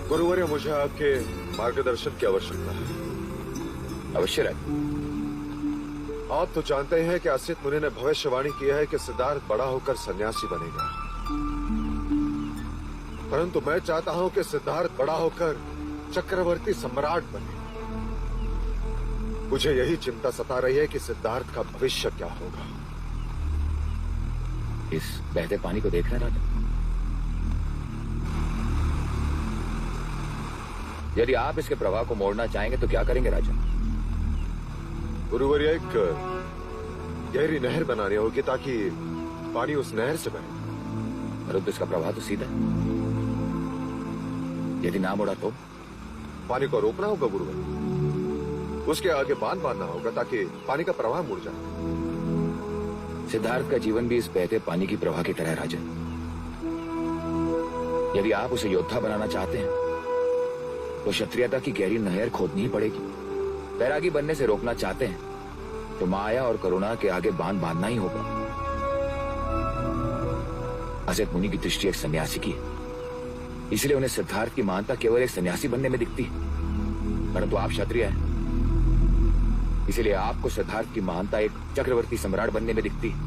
गुरुवर्य, मुझे आपके मार्गदर्शन की आवश्यकता है। अवश्य राजन। आप तो जानते हैं कि असित मुनि ने भविष्यवाणी किया है कि सिद्धार्थ बड़ा होकर सन्यासी बनेगा, परंतु मैं चाहता हूं कि सिद्धार्थ बड़ा होकर चक्रवर्ती सम्राट बने। मुझे यही चिंता सता रही है कि सिद्धार्थ का भविष्य क्या होगा। इस बहते पानी को देख रहे हैं राजन? यदि आप इसके प्रवाह को मोड़ना चाहेंगे तो क्या करेंगे राजन? गुरुवर्य, एक गहरी नहर बनानी होगी ताकि पानी उस नहर से बहे। परंतु इसका प्रवाह तो सीधा है। यदि ना मोड़ा तो पानी को रोकना होगा गुरुवर्य, उसके आगे बांध बांधना होगा ताकि पानी का प्रवाह मुड़ जाए। सिद्धार्थ का जीवन भी इस बहते पानी की प्रवाह की तरह है राजन। यदि आप उसे योद्धा बनाना चाहते हैं तो क्षत्रियता की गहरी नहर खोदनी ही पड़ेगी। बैरागी बनने से रोकना चाहते हैं तो माया और करुणा के आगे बांध बांधना ही होगा। असित मुनि की दृष्टि एक सन्यासी की है, इसलिए उन्हें सिद्धार्थ की महानता केवल एक सन्यासी बनने में दिखती है। परंतु आप क्षत्रिय हैं, इसलिए आपको सिद्धार्थ की महानता एक चक्रवर्ती सम्राट बनने में दिखती है।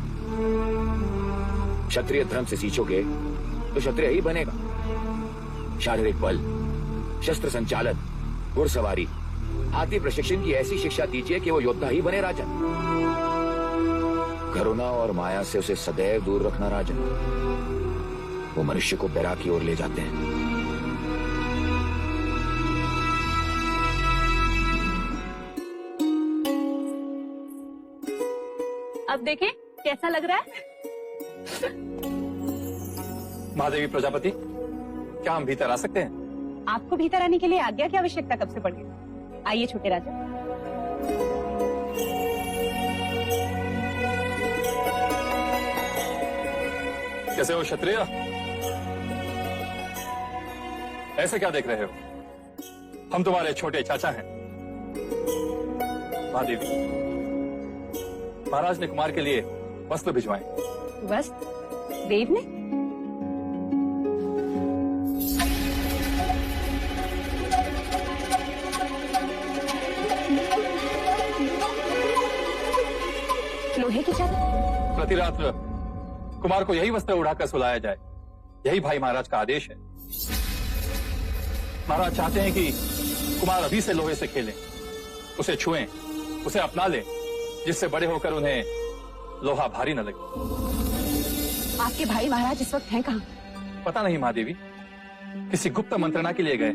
क्षत्रिय धर्म से सींचोगे तो क्षत्रिय ही बनेगा। शारीरिक बल, शस्त्र संचालन, घुड़सवारी, हाथी प्रशिक्षण की ऐसी शिक्षा दीजिए कि वो योद्धा ही बने राजन। करुणा और माया से उसे सदैव दूर रखना राजन। वो मनुष्य को बैराग की ओर ले जाते हैं। अब देखें कैसा लग रहा है? महादेवी प्रजापति, क्या हम भीतर आ सकते हैं? आपको भीतर आने के लिए आज्ञा की आवश्यकता कब से पड़ गई? आइए छोटे राजा। कैसे हो क्षत्रिय? ऐसे क्या देख रहे हो? हम तुम्हारे छोटे चाचा हैं। महादेवी, महाराज ने कुमार के लिए वस्त्र भिजवाए। वस्त्र? देव ने? लोहे की चादर? प्रति रात कुमार को यही वस्त्र उड़ाकर सुलाया जाए, यही भाई महाराज का आदेश है। महाराज चाहते हैं कि कुमार अभी से लोहे से खेलें, उसे छुएं, उसे अपना लें, जिससे बड़े होकर उन्हें लोहा भारी न लगे। आपके भाई महाराज इस वक्त हैं कहाँ? पता नहीं महादेवी, किसी गुप्त मंत्रणा के लिए गए।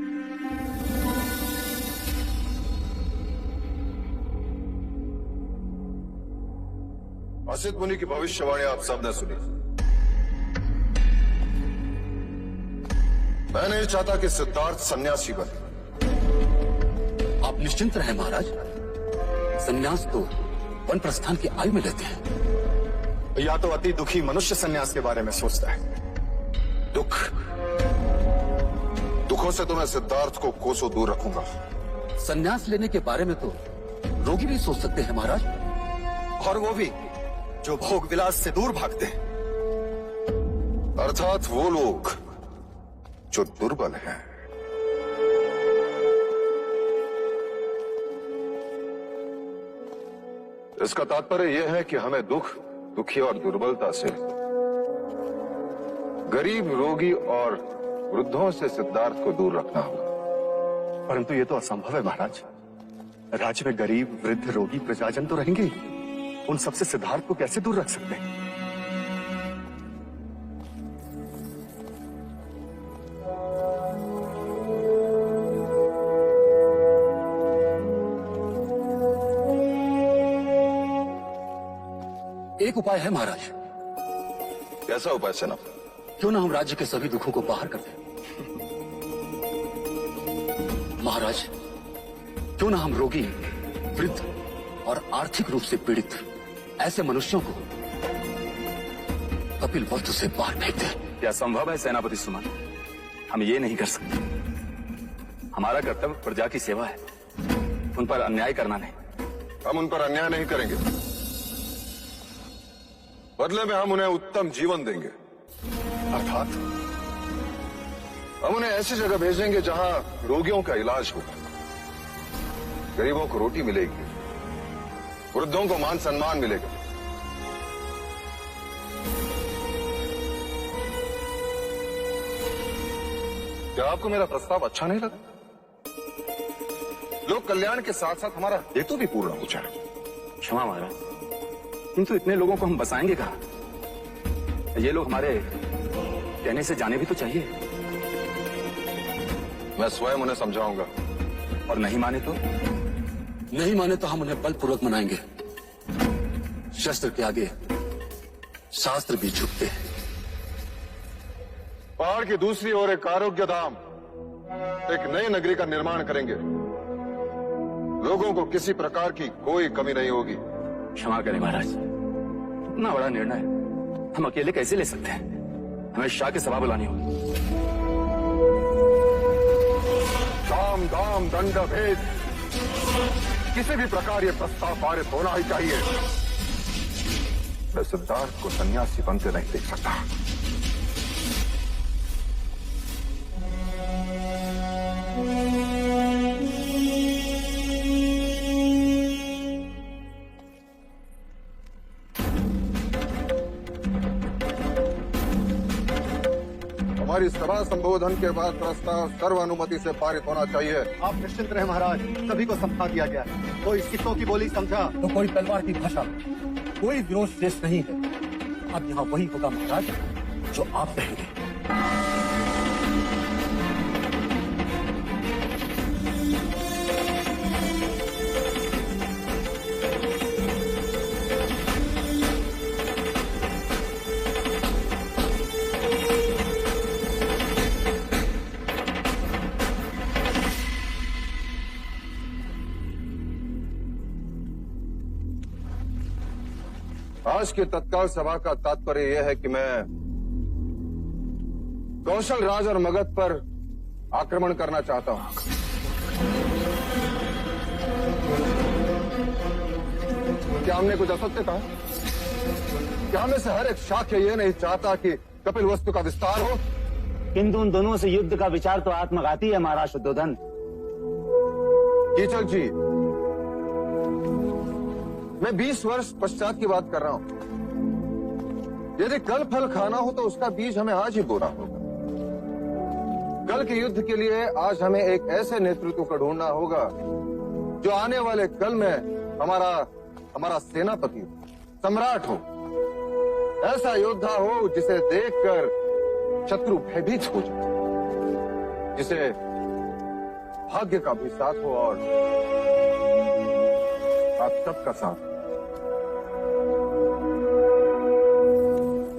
असित मुनि की भविष्यवाणी आप सबने सुनी। मैं नहीं चाहता कि सिद्धार्थ सन्यासी बने। आप निश्चिंत रहें महाराज, सन्यास तो वन प्रस्थान की आयु में लेते हैं। या तो अति दुखी मनुष्य सन्यास के बारे में सोचता है। दुखों से तो मैं सिद्धार्थ को कोसों दूर रखूंगा। सन्यास लेने के बारे में तो रोगी भी सोच सकते हैं महाराज, और वो भी जो भोग विलास से दूर भागते हैं। अर्थात वो लोग जो दुर्बल हैं। इसका तात्पर्य यह है कि हमें दुखी और दुर्बलता से, गरीब, रोगी और वृद्धों से सिद्धार्थ को दूर रखना होगा। परंतु ये तो असंभव है महाराज। राज्य में गरीब, वृद्ध, रोगी, प्रजाजन तो रहेंगे ही। उन सबसे सिद्धार्थ को कैसे दूर रख सकते हैं? एक उपाय है महाराज। कैसा उपाय सेनापति? क्यों ना हम राज्य के सभी दुखों को बाहर कर दें। महाराज, क्यों ना हम रोगी, वृद्ध और आर्थिक रूप से पीड़ित ऐसे मनुष्यों को कपिल वस्तु से बाहर फेंक दें। क्या संभव है सेनापति सुमन? हम ये नहीं कर सकते। हमारा कर्तव्य प्रजा की सेवा है, उन पर अन्याय करना नहीं। हम उन पर अन्याय नहीं करेंगे, बदले में हम उन्हें उत्तम जीवन देंगे। अर्थात हम उन्हें ऐसी जगह भेजेंगे जहां रोगियों का इलाज होगा, गरीबों को रोटी मिलेगी, वृद्धों को मान सम्मान मिलेगा। क्या आपको मेरा प्रस्ताव अच्छा नहीं लगा? लोक कल्याण के साथ साथ हमारा हेतु भी पूर्ण हो जाए। क्षमा महाराज, किंतु इतने लोगों को हम बसाएंगे कहाँ? ये लोग हमारे कहने से जाने भी तो चाहिए। मैं स्वयं उन्हें समझाऊंगा। और नहीं माने तो? नहीं माने तो हम उन्हें बलपूर्वक मनाएंगे। शस्त्र के आगे शास्त्र भी झुकते हैं। पहाड़ की दूसरी ओर एक आरोग्य धाम, एक नई नगरी का निर्माण करेंगे। लोगों को किसी प्रकार की कोई कमी नहीं होगी। क्षमा करें महाराज, इतना बड़ा निर्णय हम अकेले कैसे ले सकते हैं? हमें शाह की सभा बुलानी होगी। साम दाम दंड भेद, किसी भी प्रकार ये प्रस्ताव पारित होना ही चाहिए। मैं सिद्धार्थ को सन्यासी बनते नहीं देख सकता। हमारी सभा संबोधन के बाद प्रस्ताव सर्वानुमति से पारित होना चाहिए। आप निश्चिंत रहे महाराज, सभी को समझा दिया गया। कोई सिक्कों की बोली समझा तो कोई तलवार की भाषा। कोई विरोध शेष नहीं है। अब यहाँ वही होगा महाराज जो आप कहेंगे। आज की तत्काल सभा का तात्पर्य यह है कि मैं कौशल राज और मगध पर आक्रमण करना चाहता हूं। क्या हमने कुछ असत्य कहा? क्या हमें से हर एक शाक्य ये नहीं चाहता कि कपिल वस्तु का विस्तार हो? किंतु उन दोनों से युद्ध का विचार तो आत्मघाती है महाराज शुद्धोधन। कीचक जी, मैं 20 वर्ष पश्चात की बात कर रहा हूं। यदि कल फल खाना हो तो उसका बीज हमें आज ही बोना होगा। कल के युद्ध के लिए आज हमें एक ऐसे नेतृत्व को ढूंढना होगा जो आने वाले कल में हमारा सेनापति हो, सम्राट हो, ऐसा योद्धा हो जिसे देखकर शत्रु भयभीत हो जाए, जिसे भाग्य का भी साथ हो और आप सबका साथ।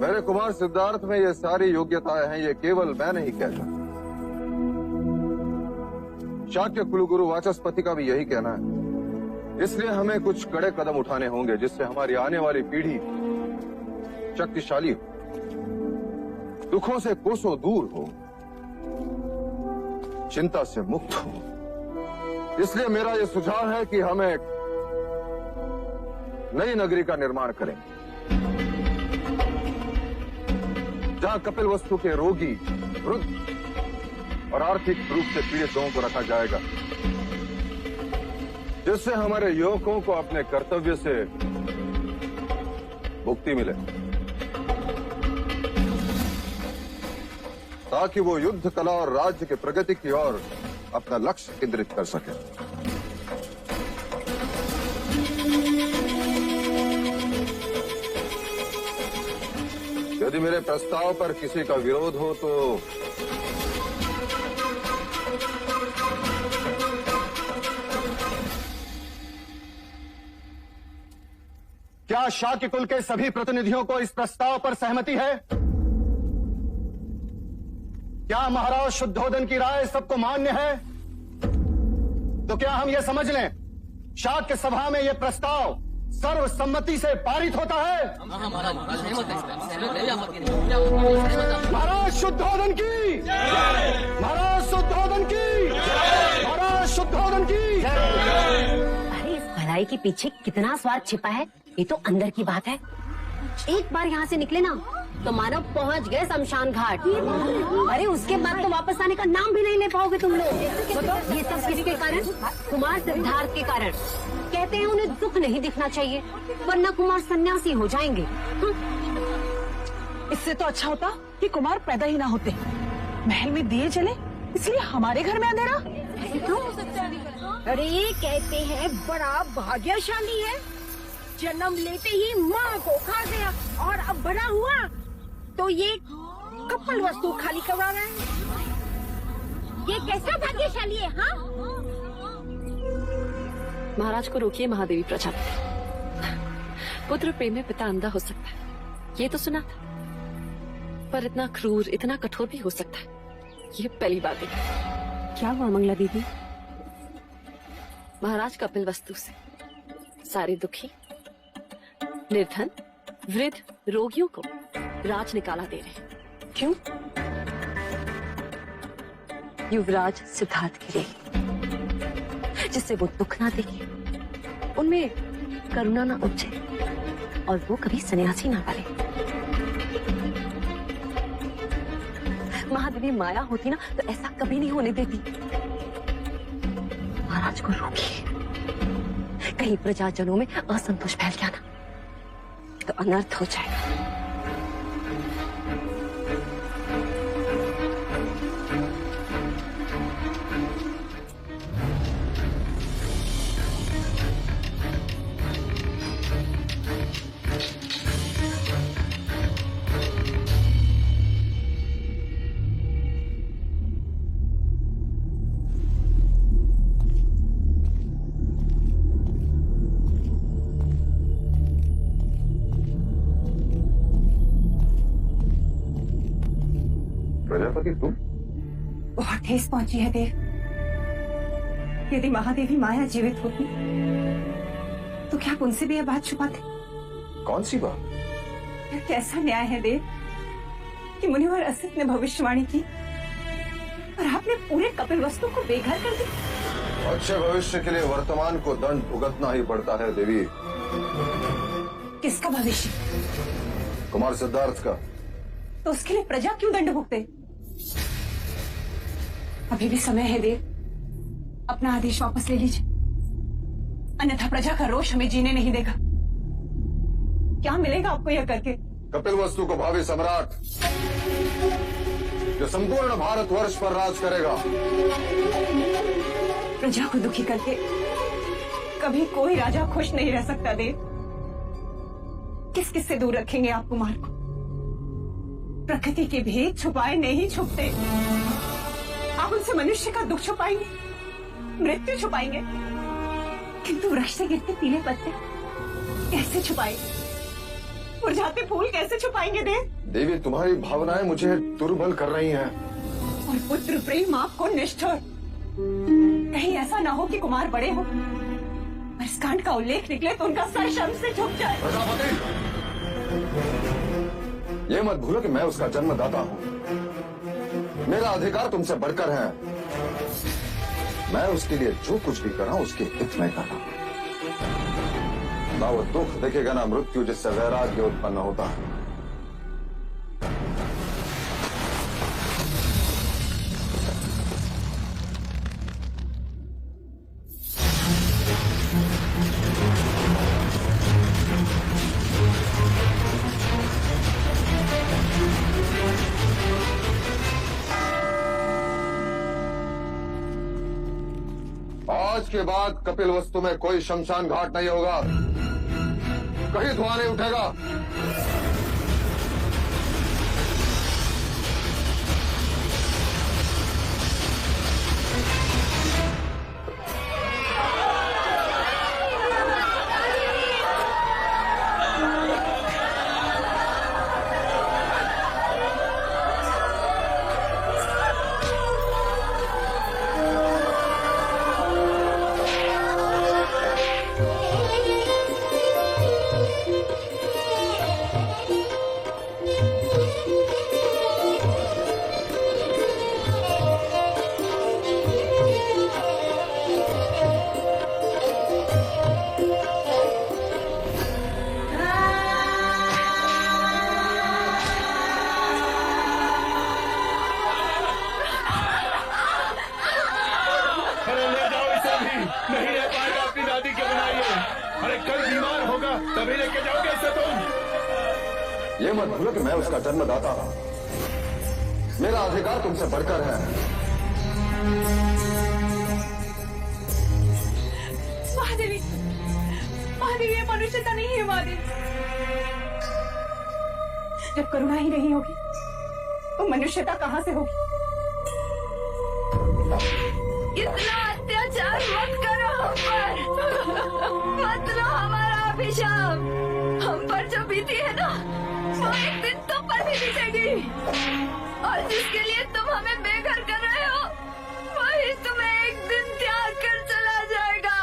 मेरे कुमार सिद्धार्थ में ये सारी योग्यताएं हैं। ये केवल मैं नहीं कहता, शाक्य कुलगुरु वाचस्पति का भी यही कहना है। इसलिए हमें कुछ कड़े कदम उठाने होंगे जिससे हमारी आने वाली पीढ़ी शक्तिशाली हो, दुखों से कोसों दूर हो, चिंता से मुक्त हो। इसलिए मेरा यह सुझाव है कि हम एक नई नगरी का निर्माण करें जहां कपिल वस्तु के रोगी, वृद्ध और आर्थिक रूप से पीड़ित लोगों को रखा जाएगा, जिससे हमारे युवकों को अपने कर्तव्य से मुक्ति मिले, ताकि वो युद्ध कला और राज्य के प्रगति की ओर अपना लक्ष्य केंद्रित कर सके। यदि मेरे प्रस्ताव पर किसी का विरोध हो तो क्या शाक्य कुल के सभी प्रतिनिधियों को इस प्रस्ताव पर सहमति है? क्या महाराज शुद्धोधन की राय सबको मान्य है? तो क्या हम ये समझ लें, शाक्य सभा में यह प्रस्ताव सर्वसम्मति से पारित होता है? महाराज शुद्धोधन की, महाराज शुद्धोधन की, महाराज शुद्धोधन की। अरे इस भलाई के पीछे कितना स्वाद छिपा है, ये तो अंदर की बात है। एक बार यहाँ से निकले ना तो मानो पहुंच गए शमशान घाट। अरे उसके बाद तो वापस आने का नाम भी नहीं ले पाओगे तुम लोग। ये सब किसके कारण? कुमार सिद्धार्थ के कारण। कहते हैं उन्हें दुख नहीं दिखना चाहिए, वरना कुमार सन्यासी हो जाएंगे। इससे तो अच्छा होता कि कुमार पैदा ही ना होते। महल में दिए जले, इसलिए हमारे घर में अंधेरा। अरे ये कहते हैं बड़ा भाग्यशाली है, जन्म लेते ही माँ को खा गया और अब बड़ा हुआ तो ये कपल वस्तु खाली करवा रहा है। ये कैसा भाग्यशाली है? हाँ, महाराज को रोकिए महादेवी प्रजापति। पुत्र प्रेम में पिता अंधा हो सकता है, ये तो सुना था, पर इतना क्रूर, इतना कठोर भी हो सकता है, ये पहली बात है। क्या हुआ मंगला दीदी? महाराज कपिल वस्तु से सारे दुखी, निर्धन, वृद्ध, रोगियों को राज निकाला दे रहे हैं। क्यों? युवराज सिद्धार्थ के लिए, जिससे वो दुख ना देखे, उनमें करुणा ना उपजे और वो कभी सन्यासी ना बने। महादेवी माया होती ना तो ऐसा कभी नहीं होने देती। महाराज को रोकिए, कहीं प्रजाजनों में असंतोष फैल गया ना तो अनर्थ हो जाएगा। प्रजापति तुम? बहुत ठेस पहुंची है देव। यदि महादेवी माया जीवित होती तो क्या आप उनसे भी यह बात छुपाते? कौन सी बात? यह कैसा न्याय है देव कि मुनिवर असित ने भविष्यवाणी की और आपने पूरे कपिल वस्तु को बेघर कर दिया। अच्छे भविष्य के लिए वर्तमान को दंड भुगतना ही पड़ता है देवी। किसका भविष्य? कुमार सिद्धार्थ का। तो उसके लिए प्रजा क्यों दंड भुगते? अभी भी समय है देव, अपना आदेश वापस ले लीजिए, अन्यथा प्रजा का रोष हमें जीने नहीं देगा। क्या मिलेगा आपको यह करके? कपिल वस्तु को भावी सम्राट, जो संपूर्ण भारतवर्ष पर राज करेगा। प्रजा को दुखी करके कभी कोई राजा खुश नहीं रह सकता देव। किस किस से दूर रखेंगे आप कुमार को? प्रकृति के भेद छुपाए नहीं छुपते। आप उनसे मनुष्य का दुख छुपाएंगे, मृत्यु छुपाएंगे, किंतु वृक्ष से गिरते पीले पत्ते कैसे छुपाएंगे? मुरझाते फूल कैसे छुपाएंगे देव? देवी तुम्हारी भावनाएं मुझे दुर्बल कर रही हैं। और पुत्र प्रेम आपको निष्ठुर। कहीं ऐसा ना हो कि कुमार बड़े हो और इस कांड का उल्लेख निकले तो उनका सर शर्म से झुक जाए। प्रजापति, ये मत भूलो कि मैं उसका जन्मदाता हूँ। मेरा अधिकार तुमसे बढ़कर है। मैं उसके लिए जो कुछ भी कर रहा हूँ उसके हित में कर रहा हूँ। ना वो दुख देखेगा ना मृत्यु, जिससे वैराग्य उत्पन्न होता है। आज के बाद कपिल वस्तु में कोई शमशान घाट नहीं होगा, कहीं धुआं नहीं उठेगा। ये मत भूलो कि मैं उसका जन्मदाता हूं। मेरा अधिकार तुमसे बढ़कर है। महादेवी, महादेवी, ये मनुष्यता नहीं है महादेवी। जब करुणा ही नहीं होगी तो मनुष्यता कहां से होगी? इतना अत्याचार मत करो हम पर, मत लो हमारा अभिशाप। हम पर जो बीती है ना, वो एक दिन तुम पर भी बीतेगी। और जिसके लिए तुम हमें बेघर कर रहे हो, वही तुम्हें एक दिन त्याग कर चला जाएगा।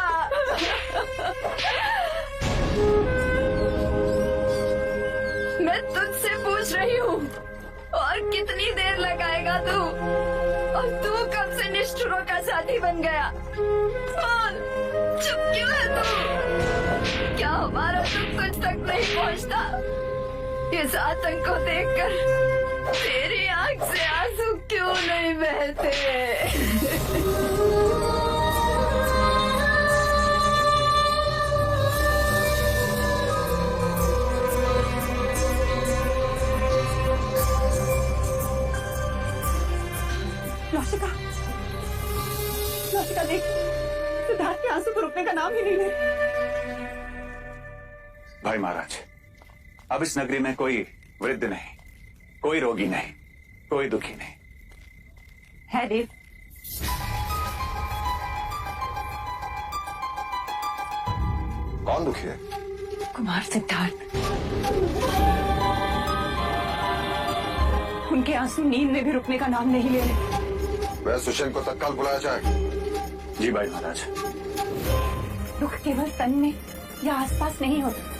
मैं तुझसे पूछ रही हूँ, और कितनी देर लगाएगा तू? और तू कब से निष्ठुरों का साथी बन गया? बोल, चुप क्यों है तू? क्या हमारा दुख कुछ तक नहीं पहुँचता? इस आतंक को देखकर तेरी आंख से आंसू क्यों नहीं बहते? लौशिका, लौशिका देख, सिद्धार्थ के आंसू को रुकने का नाम ही नहीं ले। भाई महाराज, अब इस नगरी में कोई वृद्ध नहीं, कोई रोगी नहीं, कोई दुखी नहीं है देव। कौन दुखी है? कुमार सिद्धार्थ। उनके आंसू नींद में भी रुकने का नाम नहीं ले रहे। वह सुषेण को तत्काल बुलाया जाए। जी भाई महाराज। दुख केवल तन में या आसपास नहीं होता,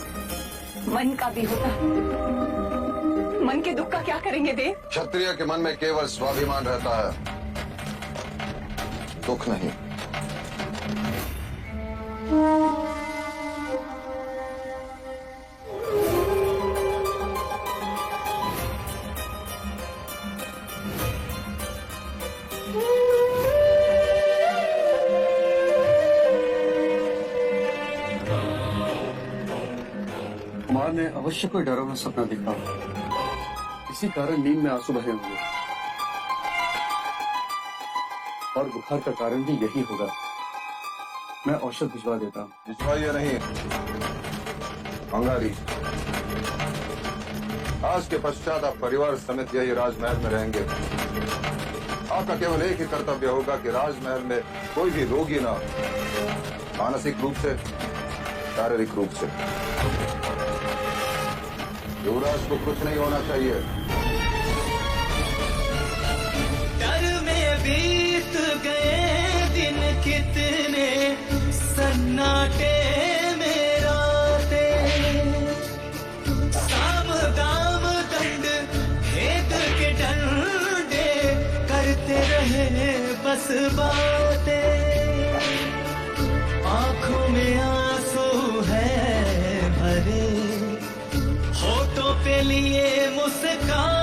मन का भी होता। मन के दुख का क्या करेंगे देव? क्षत्रिय के मन में केवल स्वाभिमान रहता है, दुख नहीं। कुमार ने अवश्य कोई डरावना सपना देखा, इसी कारण नींद में आंसू बहे होंगे। और बुखार का कारण भी यही होगा। मैं औषध भिजवा देता हूँ। भिजवाइए नहीं, अंगारी। आज के पश्चात आप परिवार समेत यही राजमहल में रहेंगे। आपका केवल एक ही कर्तव्य होगा कि राजमहल में कोई भी रोगी ना, मानसिक रूप से, शारीरिक रूप से। युवराज को कुछ नहीं होना चाहिए। डर में बीत गए दिन कितने, सन्नाटे में रातें, साम दाम दंड भेद के डंडे करते रहे बस बातें। आंखों में आंसू है भरे, होठों पे लिए मुस्कान।